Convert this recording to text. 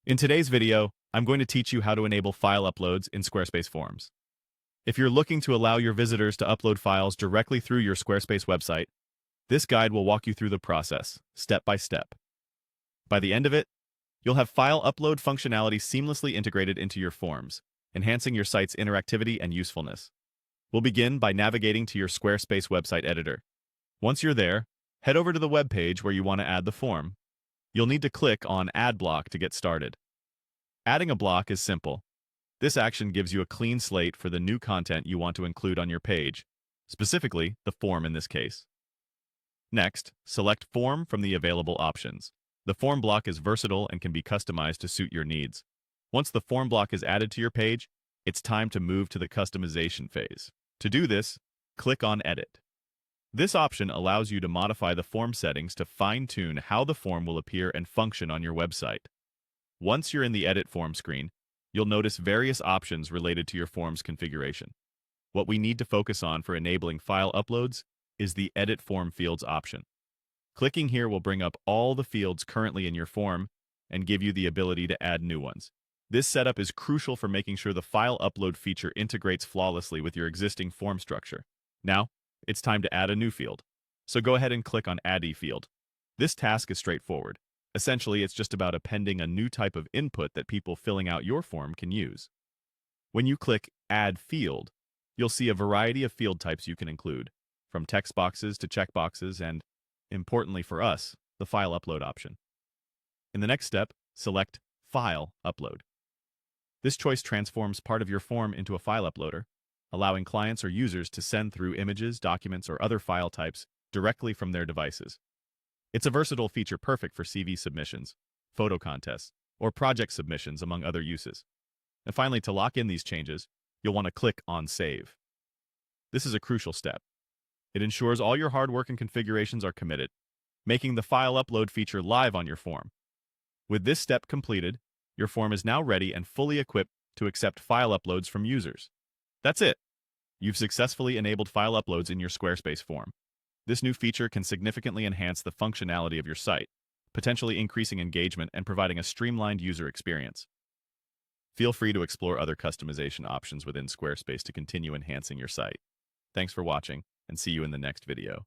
In today's video, I'm going to teach you how to enable file uploads in Squarespace Forms. If you're looking to allow your visitors to upload files directly through your Squarespace website, this guide will walk you through the process, step by step. By the end of it, you'll have file upload functionality seamlessly integrated into your forms, enhancing your site's interactivity and usefulness. We'll begin by navigating to your Squarespace website editor. Once you're there, head over to the web page where you want to add the form. You'll need to click on Add Block to get started. Adding a block is simple. This action gives you a clean slate for the new content you want to include on your page, specifically the form in this case. Next, select Form from the available options. The form block is versatile and can be customized to suit your needs. Once the form block is added to your page, it's time to move to the customization phase. To do this, click on Edit. This option allows you to modify the form settings to fine-tune how the form will appear and function on your website. Once you're in the Edit Form screen, you'll notice various options related to your form's configuration. What we need to focus on for enabling file uploads is the Edit Form Fields option. Clicking here will bring up all the fields currently in your form and give you the ability to add new ones. This setup is crucial for making sure the file upload feature integrates flawlessly with your existing form structure. Now, it's time to add a new field. So go ahead and click on Add field. This task is straightforward. Essentially, it's just about appending a new type of input that people filling out your form can use. When you click Add Field, you'll see a variety of field types you can include, from text boxes to checkboxes and, importantly for us, the File Upload option. In the next step, select File Upload. This choice transforms part of your form into a file uploader, allowing clients or users to send through images, documents, or other file types directly from their devices. It's a versatile feature perfect for CV submissions, photo contests, or project submissions, among other uses. And finally, to lock in these changes, you'll want to click on Save. This is a crucial step. It ensures all your hard work and configurations are committed, making the file upload feature live on your form. With this step completed, your form is now ready and fully equipped to accept file uploads from users. That's it. You've successfully enabled file uploads in your Squarespace form. This new feature can significantly enhance the functionality of your site, potentially increasing engagement and providing a streamlined user experience. Feel free to explore other customization options within Squarespace to continue enhancing your site. Thanks for watching, and see you in the next video.